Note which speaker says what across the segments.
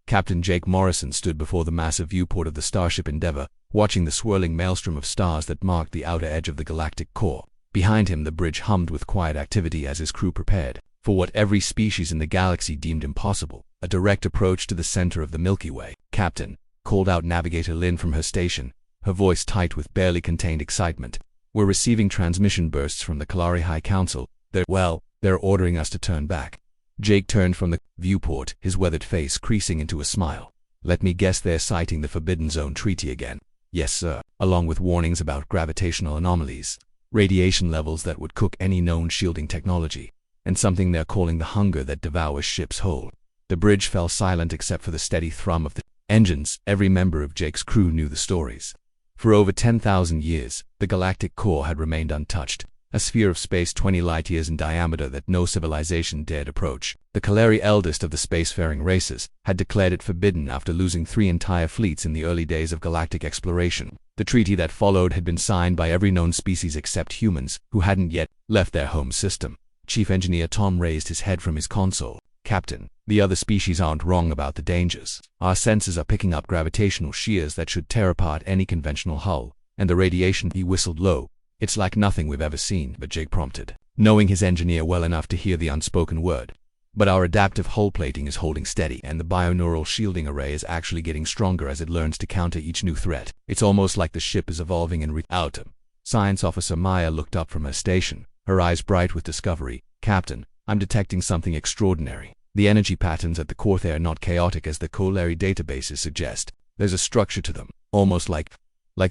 Speaker 1: Captain Jake Morrison stood before the massive viewport of the starship Endeavour, watching the swirling maelstrom of stars that marked the outer edge of the galactic core. Behind him, the bridge hummed with quiet activity as his crew prepared for what every species in the galaxy deemed impossible: a direct approach to the center of the Milky Way. "Captain," called out Navigator Lynn from her station, her voice tight with barely contained excitement. "We're receiving transmission bursts from the Kalari High Council. They're ordering us to turn back." Jake turned from the viewport, his weathered face creasing into a smile. "Let me guess, they're citing the Forbidden Zone Treaty again." "Yes, sir," along with warnings about gravitational anomalies, radiation levels that would cook any known shielding technology, and something they're calling the hunger that devours ships whole. The bridge fell silent except for the steady thrum of the engines. Every member of Jake's crew knew the stories. For over 10,000 years, the galactic core had remained untouched, a sphere of space 20 light-years in diameter that no civilization dared approach. The Kalari, eldest of the spacefaring races, had declared it forbidden after losing 3 entire fleets in the early days of galactic exploration. The treaty that followed had been signed by every known species except humans, who hadn't yet left their home system. Chief Engineer Tom raised his head from his console. "Captain, the other species aren't wrong about the dangers. Our sensors are picking up gravitational shears that should tear apart any conventional hull, and the radiation," he whistled low, "it's like nothing we've ever seen." But Jake prompted, knowing his engineer well enough to hear the unspoken word. "But our adaptive hull plating is holding steady, and the bioneural shielding array is actually getting stronger as it learns to counter each new threat. It's almost like the ship is evolving in reality." Science Officer Maya looked up from her station, her eyes bright with discovery. "Captain, I'm detecting something extraordinary. The energy patterns at the core, they are not chaotic as the Kalari databases suggest. There's a structure to them, almost like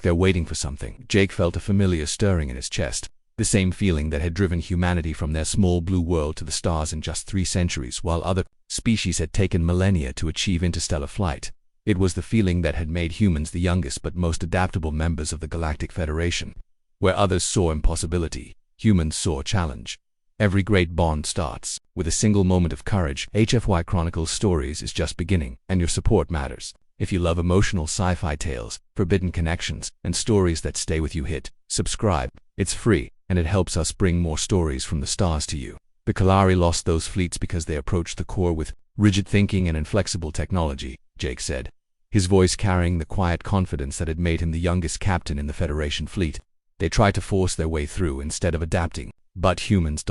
Speaker 1: they're waiting for something." Jake felt a familiar stirring in his chest, the same feeling that had driven humanity from their small blue world to the stars in just 3 centuries, while other species had taken millennia to achieve interstellar flight. It was the feeling that had made humans the youngest but most adaptable members of the Galactic Federation. Where others saw impossibility, humans saw challenge. Every great bond starts with a single moment of courage. HFY Chronicle Stories is just beginning, and your support matters. If you love emotional sci-fi tales, forbidden connections, and stories that stay with you, hit subscribe. It's free, and it helps us bring more stories from the stars to you. The Kalari lost those fleets because they approached the core with rigid thinking and inflexible technology, Jake said, his voice carrying the quiet confidence that had made him the youngest captain in the Federation fleet. They tried to force their way through instead of adapting. But humans...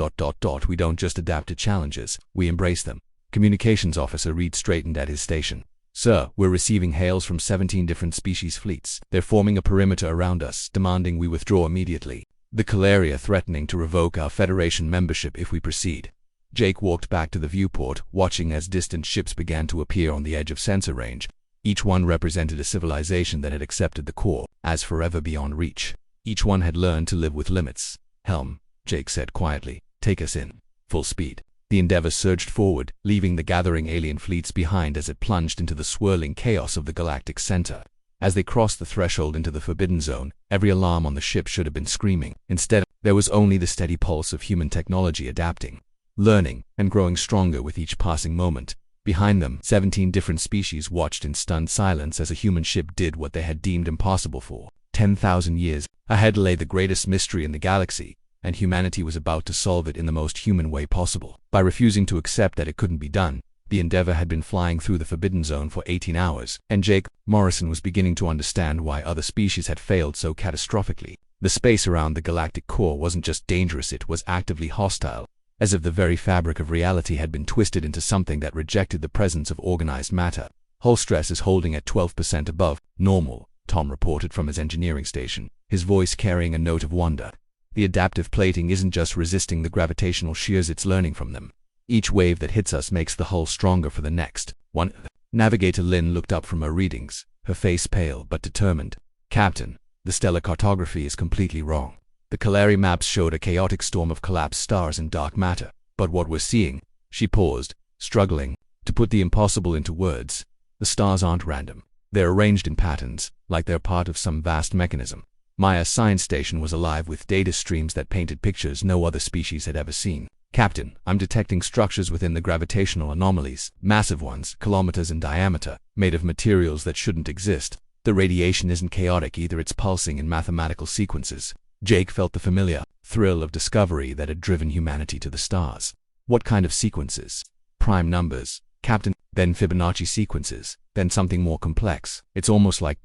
Speaker 1: We don't just adapt to challenges, we embrace them. Communications Officer Reed straightened at his station. "Sir, we're receiving hails from 17 different species fleets. They're forming a perimeter around us, demanding we withdraw immediately. The Kalari are threatening to revoke our Federation membership if we proceed." Jake walked back to the viewport, watching as distant ships began to appear on the edge of sensor range. Each one represented a civilization that had accepted the core as forever beyond reach. Each one had learned to live with limits. "Helm," Jake said quietly, "take us in." Full speed. The Endeavour surged forward, leaving the gathering alien fleets behind as it plunged into the swirling chaos of the galactic center. As they crossed the threshold into the Forbidden Zone, every alarm on the ship should have been screaming. Instead, there was only the steady pulse of human technology adapting, learning, and growing stronger with each passing moment. Behind them, 17 different species watched in stunned silence as a human ship did what they had deemed impossible for 10,000 years. Ahead lay the greatest mystery in the galaxy, and humanity was about to solve it in the most human way possible. By refusing to accept that it couldn't be done, the Endeavour had been flying through the Forbidden Zone for 18 hours, and Jake Morrison was beginning to understand why other species had failed so catastrophically. The space around the galactic core wasn't just dangerous, it was actively hostile, as if the very fabric of reality had been twisted into something that rejected the presence of organized matter. "Hull stress is holding at 12% above normal," Tom reported from his engineering station, his voice carrying a note of wonder. "The adaptive plating isn't just resisting the gravitational shears, it's learning from them. Each wave that hits us makes the hull stronger for the next one." Navigator Lynn looked up from her readings, her face pale but determined. "Captain, the stellar cartography is completely wrong. The Kalari maps showed a chaotic storm of collapsed stars and dark matter, but what we're seeing..." She paused, struggling to put the impossible into words. "The stars aren't random. They're arranged in patterns, like they're part of some vast mechanism." Maya's science station was alive with data streams that painted pictures no other species had ever seen. "Captain, I'm detecting structures within the gravitational anomalies, massive ones, kilometers in diameter, made of materials that shouldn't exist. The radiation isn't chaotic either, it's pulsing in mathematical sequences." Jake felt the familiar thrill of discovery that had driven humanity to the stars. "What kind of sequences?" "Prime numbers, Captain, then Fibonacci sequences, then something more complex. It's almost like ...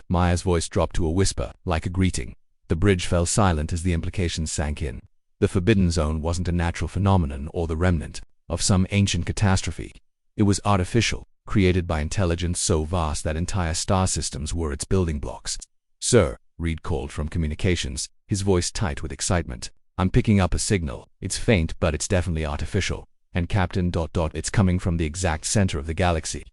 Speaker 1: Maya's voice dropped to a whisper, like a greeting. The bridge fell silent as the implications sank in. The Forbidden Zone wasn't a natural phenomenon or the remnant of some ancient catastrophe. It was artificial, created by intelligence so vast that entire star systems were its building blocks. "Sir," Reed called from communications, his voice tight with excitement. "I'm picking up a signal. It's faint, but it's definitely artificial. And Captain ... it's coming from the exact center of the galaxy."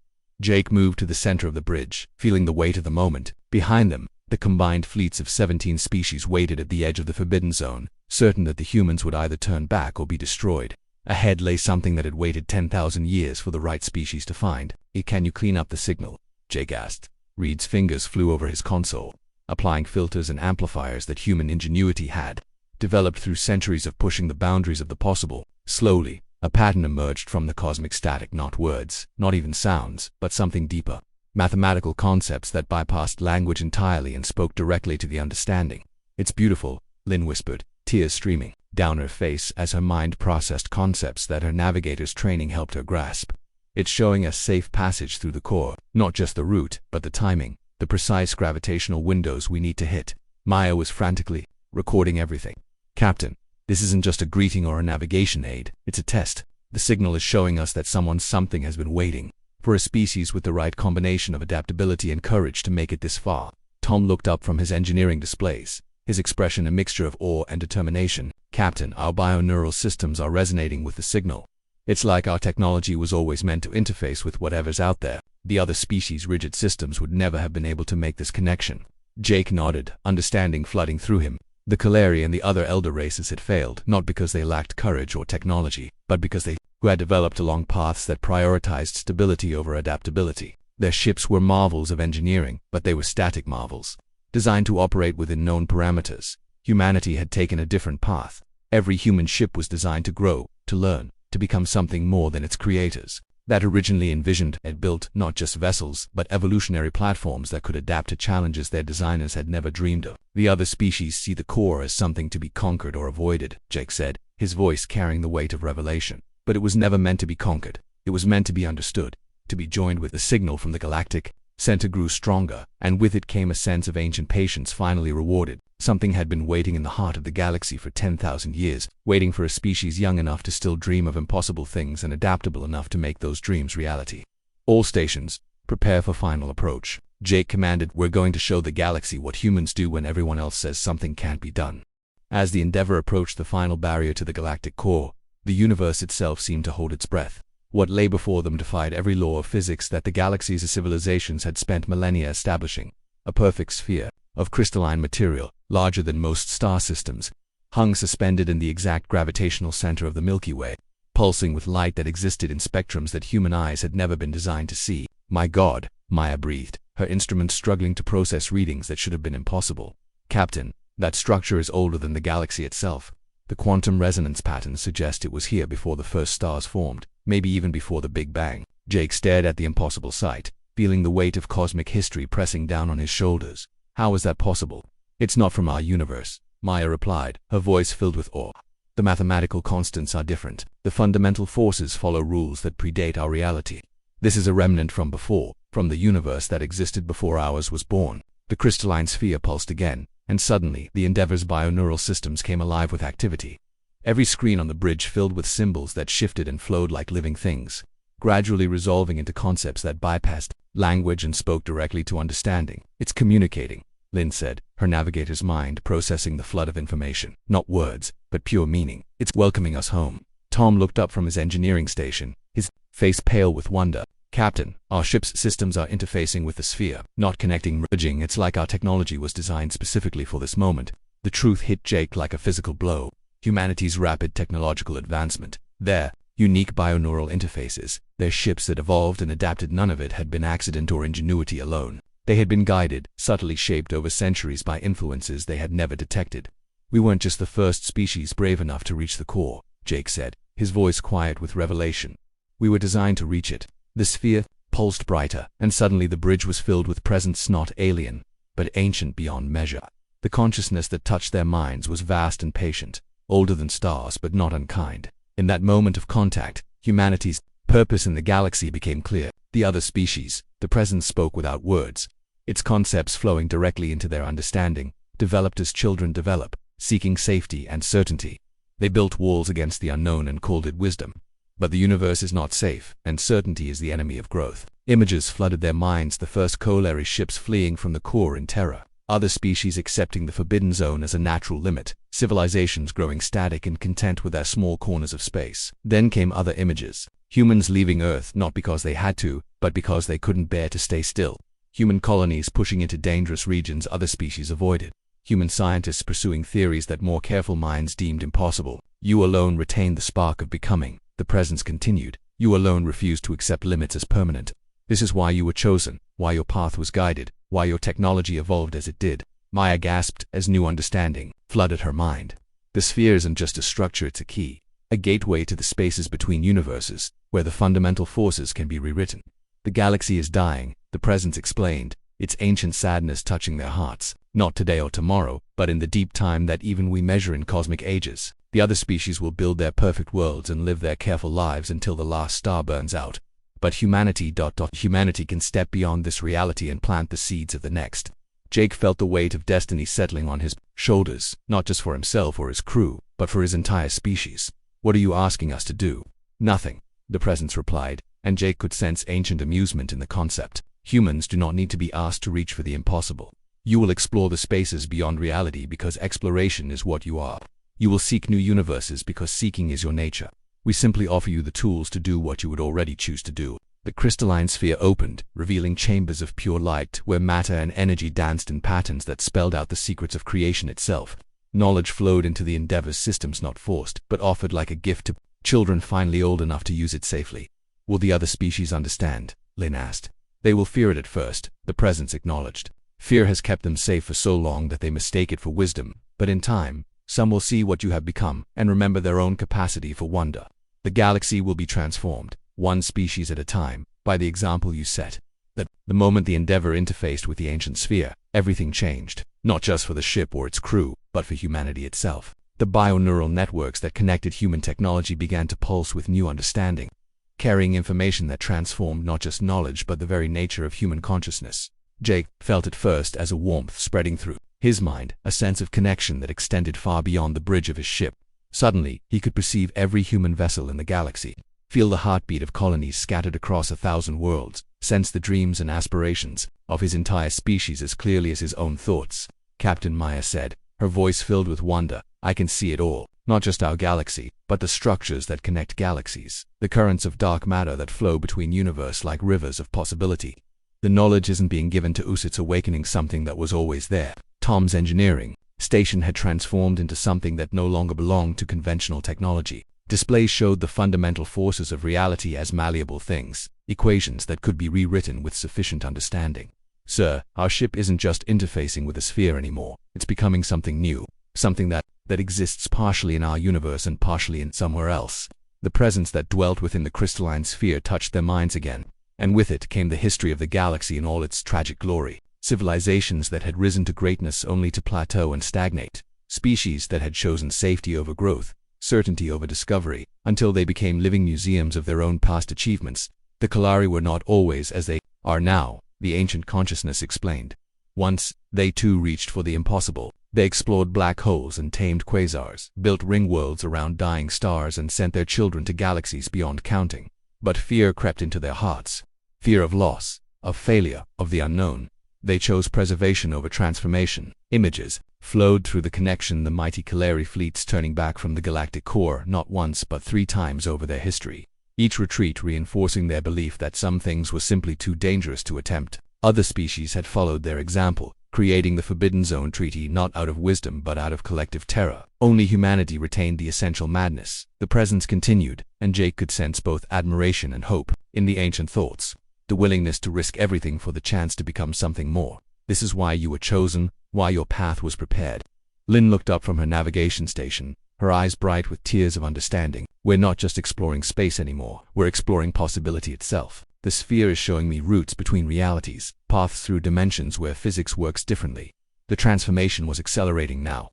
Speaker 1: Jake moved to the center of the bridge, feeling the weight of the moment. Behind them, the combined fleets of 17 species waited at the edge of the Forbidden Zone, certain that the humans would either turn back or be destroyed. Ahead lay something that had waited 10,000 years for the right species to find. "Can you clean up the signal?" Jake asked. Reed's fingers flew over his console, applying filters and amplifiers that human ingenuity had developed through centuries of pushing the boundaries of the possible. Slowly, a pattern emerged from the cosmic static, not words, not even sounds, but something deeper. Mathematical concepts that bypassed language entirely and spoke directly to the understanding. "It's beautiful," Lynn whispered, tears streaming down her face as her mind processed concepts that her navigator's training helped her grasp. "It's showing us safe passage through the core, not just the route, but the timing, the precise gravitational windows we need to hit." Maya was frantically recording everything. "Captain, this isn't just a greeting or a navigation aid, it's a test. The signal is showing us that something has been waiting for a species with the right combination of adaptability and courage to make it this far." Tom looked up from his engineering displays, his expression a mixture of awe and determination. "Captain, our bioneural systems are resonating with the signal. It's like our technology was always meant to interface with whatever's out there. The other species' rigid systems would never have been able to make this connection." Jake nodded, understanding flooding through him. The Kaleri and the other elder races had failed, not because they lacked courage or technology, but because they had developed along paths that prioritized stability over adaptability. Their ships were marvels of engineering, but they were static marvels, designed to operate within known parameters. Humanity had taken a different path. Every human ship was designed to grow, to learn, to become something more than its creators. That originally envisioned and built not just vessels, but evolutionary platforms that could adapt to challenges their designers had never dreamed of. "The other species see the core as something to be conquered or avoided," Jake said, his voice carrying the weight of revelation. "But it was never meant to be conquered. It was meant to be understood, to be joined with the signal from the galactic center grew stronger, and with it came a sense of ancient patience finally rewarded. Something had been waiting in the heart of the galaxy for 10,000 years, waiting for a species young enough to still dream of impossible things and adaptable enough to make those dreams reality. "All stations, prepare for final approach," Jake commanded. "We're going to show the galaxy what humans do when everyone else says something can't be done." As the Endeavor approached the final barrier to the galactic core, the universe itself seemed to hold its breath. What lay before them defied every law of physics that the galaxy's civilizations had spent millennia establishing. A perfect sphere of crystalline material, larger than most star systems, hung suspended in the exact gravitational center of the Milky Way, pulsing with light that existed in spectrums that human eyes had never been designed to see. "My God," Maya breathed, her instruments struggling to process readings that should have been impossible. "Captain, that structure is older than the galaxy itself. The quantum resonance patterns suggest it was here before the first stars formed, maybe even before the Big Bang." Jake stared at the impossible sight, feeling the weight of cosmic history pressing down on his shoulders. "How is that possible?" "It's not from our universe," Maya replied, her voice filled with awe. "The mathematical constants are different. The fundamental forces follow rules that predate our reality. This is a remnant from before, from the universe that existed before ours was born." The crystalline sphere pulsed again, and suddenly the Endeavor's bioneural systems came alive with activity. Every screen on the bridge filled with symbols that shifted and flowed like living things, gradually resolving into concepts that bypassed language and spoke directly to understanding. "It's communicating," Lynn said, her navigator's mind processing the flood of information. "Not words, but pure meaning. It's welcoming us home." Tom looked up from his engineering station, his face pale with wonder. "Captain, our ship's systems are interfacing with the sphere, not connecting, merging. It's like our technology was designed specifically for this moment." The truth hit Jake like a physical blow. Humanity's rapid technological advancement, their unique bioneural interfaces, their ships that evolved and adapted, none of it had been accident or ingenuity alone. They had been guided, subtly shaped over centuries by influences they had never detected. "We weren't just the first species brave enough to reach the core," Jake said, his voice quiet with revelation. "We were designed to reach it." The sphere pulsed brighter, and suddenly the bridge was filled with presence not alien, but ancient beyond measure. The consciousness that touched their minds was vast and patient, older than stars but not unkind. In that moment of contact, humanity's Purpose in the galaxy became clear. The other species, the presence, spoke without words, its concepts flowing directly into their understanding, developed as children develop, seeking safety and certainty. They built walls against the unknown and called it wisdom. But the universe is not safe, and certainty is the enemy of growth. Images flooded their minds, the first colliery ships fleeing from the core in terror, other species accepting the forbidden zone as a natural limit, civilizations growing static and content with their small corners of space. Then came other images. Humans leaving Earth not because they had to, but because they couldn't bear to stay still. Human colonies pushing into dangerous regions other species avoided. Human scientists pursuing theories that more careful minds deemed impossible. You alone retained the spark of becoming. The presence continued. You alone refused to accept limits as permanent. This is why you were chosen, why your path was guided, why your technology evolved as it did. Maya gasped as new understanding flooded her mind. The sphere isn't just a structure, it's a key. A gateway to the spaces between universes, where the fundamental forces can be rewritten. The galaxy is dying, the presence explained, its ancient sadness touching their hearts. Not today or tomorrow, but in the deep time that even we measure in cosmic ages. The other species will build their perfect worlds and live their careful lives until the last star burns out. But humanity can step beyond this reality and plant the seeds of the next. Jake felt the weight of destiny settling on his shoulders, not just for himself or his crew, but for his entire species. What are you asking us to do? Nothing, the presence replied, and Jake could sense ancient amusement in the concept. Humans do not need to be asked to reach for the impossible. You will explore the spaces beyond reality because exploration is what you are. You will seek new universes because seeking is your nature. We simply offer you the tools to do what you would already choose to do. The crystalline sphere opened, revealing chambers of pure light where matter and energy danced in patterns that spelled out the secrets of creation itself. Knowledge flowed into the Endeavor's systems, not forced, but offered like a gift to children finally old enough to use it safely. Will the other species understand? Lynn asked. They will fear it at first, the presence acknowledged. Fear has kept them safe for so long that they mistake it for wisdom, but in time, some will see what you have become and remember their own capacity for wonder. The galaxy will be transformed, one species at a time, by the example you set. The moment the Endeavor interfaced with the ancient sphere, everything changed, not just for the ship or its crew, but for humanity itself. The bioneural networks that connected human technology began to pulse with new understanding, carrying information that transformed not just knowledge but the very nature of human consciousness. Jake felt it first as a warmth spreading through his mind, a sense of connection that extended far beyond the bridge of his ship. Suddenly, he could perceive every human vessel in the galaxy, feel the heartbeat of colonies scattered across 1,000 worlds, sense the dreams and aspirations of his entire species as clearly as his own thoughts. Captain Maya said, her voice filled with wonder, I can see it all, not just our galaxy, but the structures that connect galaxies, the currents of dark matter that flow between universes like rivers of possibility. The knowledge isn't being given to us, it's awakening something that was always there. Tom's engineering station had transformed into something that no longer belonged to conventional technology. Displays showed the fundamental forces of reality as malleable things, equations that could be rewritten with sufficient understanding. Sir, our ship isn't just interfacing with the sphere anymore, it's becoming something new, something that exists partially in our universe and partially in somewhere else. The presence that dwelt within the crystalline sphere touched their minds again, and with it came the history of the galaxy in all its tragic glory. Civilizations that had risen to greatness only to plateau and stagnate. Species that had chosen safety over growth, certainty over discovery, until they became living museums of their own past achievements. The Kalari were not always as they are now, the ancient consciousness explained. Once, they too reached for the impossible. They explored black holes and tamed quasars, built ring worlds around dying stars and sent their children to galaxies beyond counting. But fear crept into their hearts. Fear of loss, of failure, of the unknown. They chose preservation over transformation. Images flowed through the connection, the mighty Kalari fleets turning back from the galactic core not once but 3 times over their history. Each retreat reinforcing their belief that some things were simply too dangerous to attempt. Other species had followed their example, creating the Forbidden Zone Treaty not out of wisdom but out of collective terror. Only humanity retained the essential madness. The presence continued, and Jake could sense both admiration and hope in the ancient thoughts. The willingness to risk everything for the chance to become something more. This is why you were chosen, why your path was prepared. Lynn looked up from her navigation station, her eyes bright with tears of understanding. We're not just exploring space anymore, we're exploring possibility itself. The sphere is showing me routes between realities, paths through dimensions where physics works differently. The transformation was accelerating now.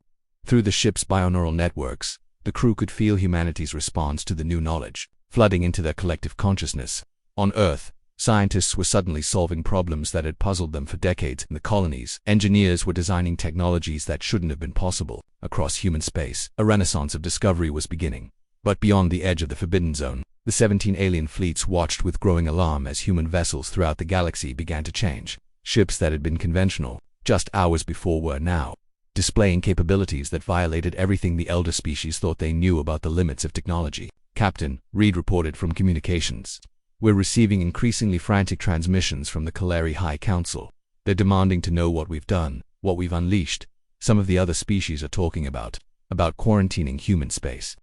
Speaker 1: Through the ship's bioneural networks, the crew could feel humanity's response to the new knowledge. flooding into their collective consciousness. On Earth, scientists were suddenly solving problems that had puzzled them for decades. In the colonies, engineers were designing technologies that shouldn't have been possible. Across human space, a renaissance of discovery was beginning. But beyond the edge of the Forbidden Zone, the 17 alien fleets watched with growing alarm as human vessels throughout the galaxy began to change. Ships that had been conventional just hours before were now displaying capabilities that violated everything the elder species thought they knew about the limits of technology. Captain, Reed reported from communications. We're receiving increasingly frantic transmissions from the Kaleri High Council. They're demanding to know what we've done, what we've unleashed. Some of the other species are talking about quarantining human space.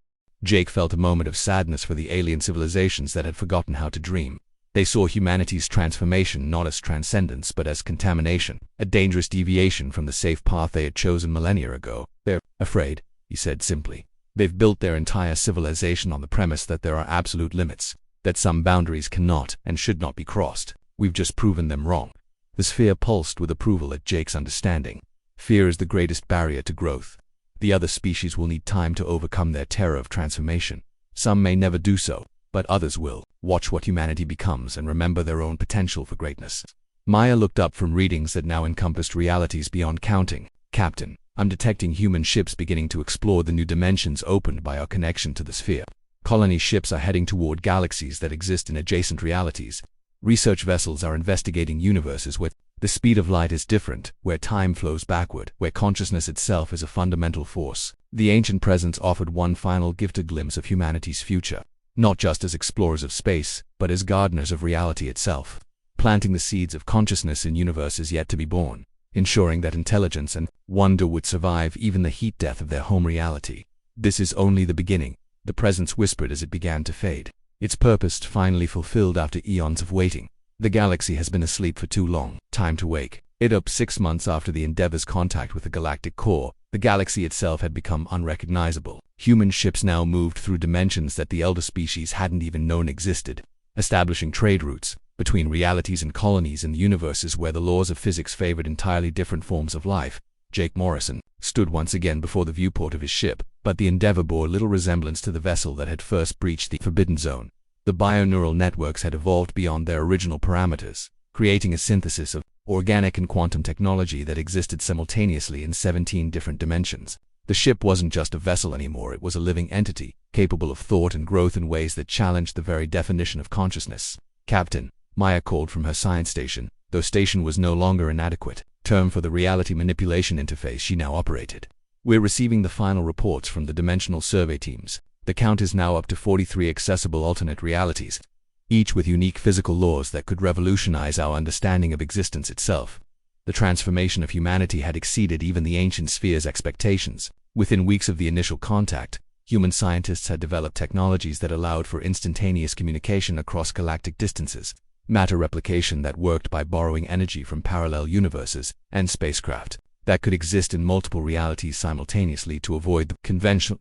Speaker 1: Jake felt a moment of sadness for the alien civilizations that had forgotten how to dream. They saw humanity's transformation not as transcendence but as contamination, a dangerous deviation from the safe path they had chosen millennia ago. They're afraid, he said simply. They've built their entire civilization on the premise that there are absolute limits, that some boundaries cannot and should not be crossed. We've just proven them wrong. The sphere pulsed with approval at Jake's understanding. Fear is the greatest barrier to growth. The other species will need time to overcome their terror of transformation. Some may never do so, but others will. Watch what humanity becomes and remember their own potential for greatness. Maya looked up from readings that now encompassed realities beyond counting. Captain, I'm detecting human ships beginning to explore the new dimensions opened by our connection to the sphere. Colony ships are heading toward galaxies that exist in adjacent realities. Research vessels are investigating universes where the speed of light is different, where time flows backward, where consciousness itself is a fundamental force. The ancient presence offered one final gifted glimpse of humanity's future, not just as explorers of space, but as gardeners of reality itself, planting the seeds of consciousness in universes yet to be born, ensuring that intelligence and wonder would survive even the heat death of their home reality. This is only the beginning, the presence whispered as it began to fade. Its purpose finally fulfilled after eons of waiting. The galaxy has been asleep for too long. Time to wake. Up 6 months after the Endeavor's contact with the galactic core, the galaxy itself had become unrecognizable. Human ships now moved through dimensions that the elder species hadn't even known existed, establishing trade routes between realities and colonies in the universes where the laws of physics favored entirely different forms of life. Jake Morrison stood once again before the viewport of his ship, but the Endeavor bore little resemblance to the vessel that had first breached the Forbidden Zone. The bioneural networks had evolved beyond their original parameters, creating a synthesis of organic and quantum technology that existed simultaneously in 17 different dimensions. The ship wasn't just a vessel anymore, it was a living entity, capable of thought and growth in ways that challenged the very definition of consciousness. Captain, Maya called from her science station, though station was no longer an adequate term for the reality manipulation interface she now operated. We're receiving the final reports from the dimensional survey teams. The count is now up to 43 accessible alternate realities, each with unique physical laws that could revolutionize our understanding of existence itself. The transformation of humanity had exceeded even the ancient sphere's expectations. Within weeks of the initial contact, human scientists had developed technologies that allowed for instantaneous communication across galactic distances, matter replication that worked by borrowing energy from parallel universes, and spacecraft that could exist in multiple realities simultaneously to avoid the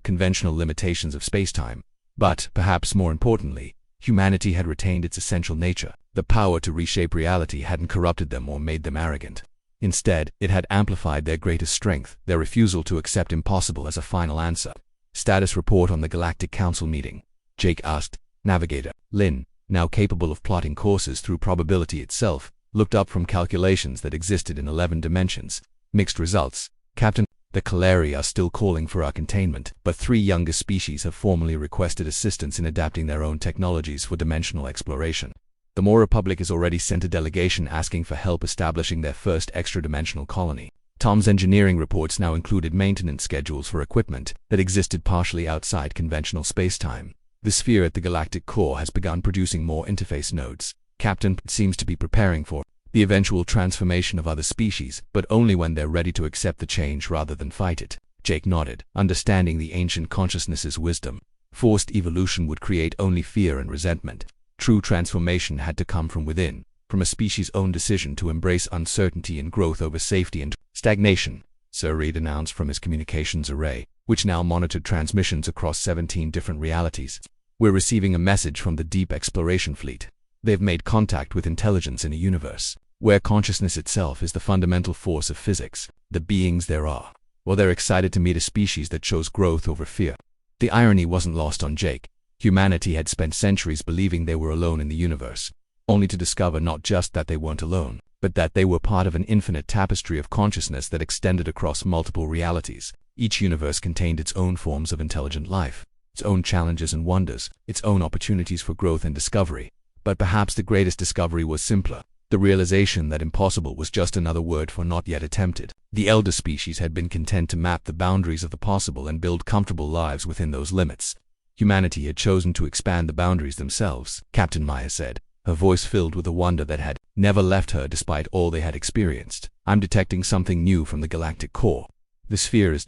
Speaker 1: conventional limitations of spacetime. But, perhaps more importantly, humanity had retained its essential nature. The power to reshape reality hadn't corrupted them or made them arrogant. Instead, it had amplified their greatest strength, their refusal to accept impossible as a final answer. Status report on the Galactic Council meeting. Jake asked. Navigator Lynn, now capable of plotting courses through probability itself, looked up from calculations that existed in 11 dimensions. Mixed results. Captain, the Kaleri are still calling for our containment, but 3 younger species have formally requested assistance in adapting their own technologies for dimensional exploration. The Mora Republic has already sent a delegation asking for help establishing their first extra-dimensional colony. Tom's engineering reports now included maintenance schedules for equipment that existed partially outside conventional spacetime. The sphere at the galactic core has begun producing more interface nodes. Captain seems to be preparing for the eventual transformation of other species, but only when they're ready to accept the change rather than fight it. Jake nodded, understanding the ancient consciousness's wisdom. Forced evolution would create only fear and resentment. True transformation had to come from within, from a species' own decision to embrace uncertainty and growth over safety and stagnation. Sir Reed announced from his communications array, which now monitored transmissions across 17 different realities. We're receiving a message from the Deep Exploration Fleet. They've made contact with intelligence in a universe where consciousness itself is the fundamental force of physics. The beings there are, well, they're excited to meet a species that chose growth over fear. The irony wasn't lost on Jake. Humanity had spent centuries believing they were alone in the universe, only to discover not just that they weren't alone, but that they were part of an infinite tapestry of consciousness that extended across multiple realities. Each universe contained its own forms of intelligent life, its own challenges and wonders, its own opportunities for growth and discovery. But perhaps the greatest discovery was simpler: the realization that impossible was just another word for not yet attempted. The elder species had been content to map the boundaries of the possible and build comfortable lives within those limits. Humanity had chosen to expand the boundaries themselves, Captain Maya said, her voice filled with a wonder that had never left her despite all they had experienced. I'm detecting something new from the galactic core. The sphere is ...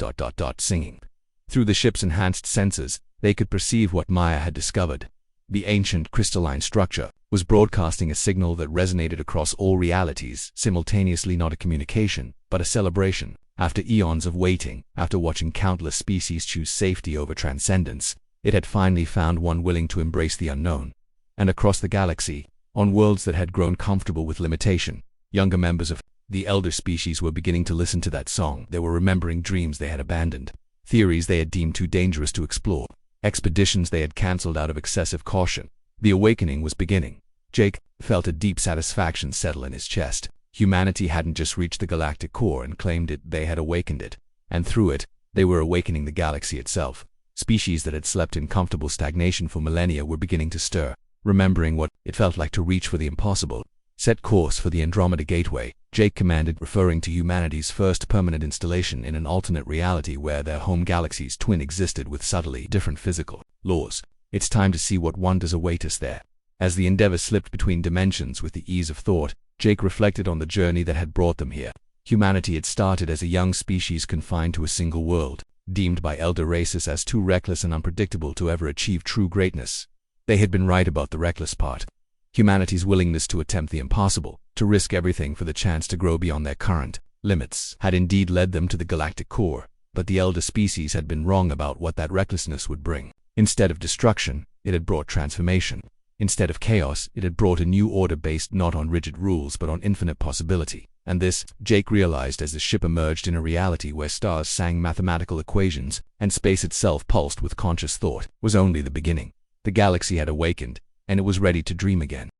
Speaker 1: singing. Through the ship's enhanced sensors, they could perceive what Maya had discovered. The ancient crystalline structure was broadcasting a signal that resonated across all realities, simultaneously, not a communication, but a celebration. After eons of waiting, after watching countless species choose safety over transcendence, it had finally found one willing to embrace the unknown. And across the galaxy, on worlds that had grown comfortable with limitation, younger members of the elder species were beginning to listen to that song. They were remembering dreams they had abandoned, theories they had deemed too dangerous to explore, expeditions they had cancelled out of excessive caution. The awakening was beginning. Jake felt a deep satisfaction settle in his chest. Humanity hadn't just reached the galactic core and claimed it, they had awakened it. And through it, they were awakening the galaxy itself. Species that had slept in comfortable stagnation for millennia were beginning to stir, remembering what it felt like to reach for the impossible. Set course for the Andromeda Gateway, Jake commanded, referring to humanity's first permanent installation in an alternate reality where their home galaxy's twin existed with subtly different physical laws. It's time to see what wonders await us there. As the Endeavor slipped between dimensions with the ease of thought, Jake reflected on the journey that had brought them here. Humanity had started as a young species confined to a single world, deemed by elder races as too reckless and unpredictable to ever achieve true greatness. They had been right about the reckless part. Humanity's willingness to attempt the impossible, to risk everything for the chance to grow beyond their current limits, had indeed led them to the galactic core. But the elder species had been wrong about what that recklessness would bring. Instead of destruction, it had brought transformation. Instead of chaos, it had brought a new order based not on rigid rules but on infinite possibility. And this, Jake realized as the ship emerged in a reality where stars sang mathematical equations and space itself pulsed with conscious thought, was only the beginning. The galaxy had awakened, and it was ready to dream again.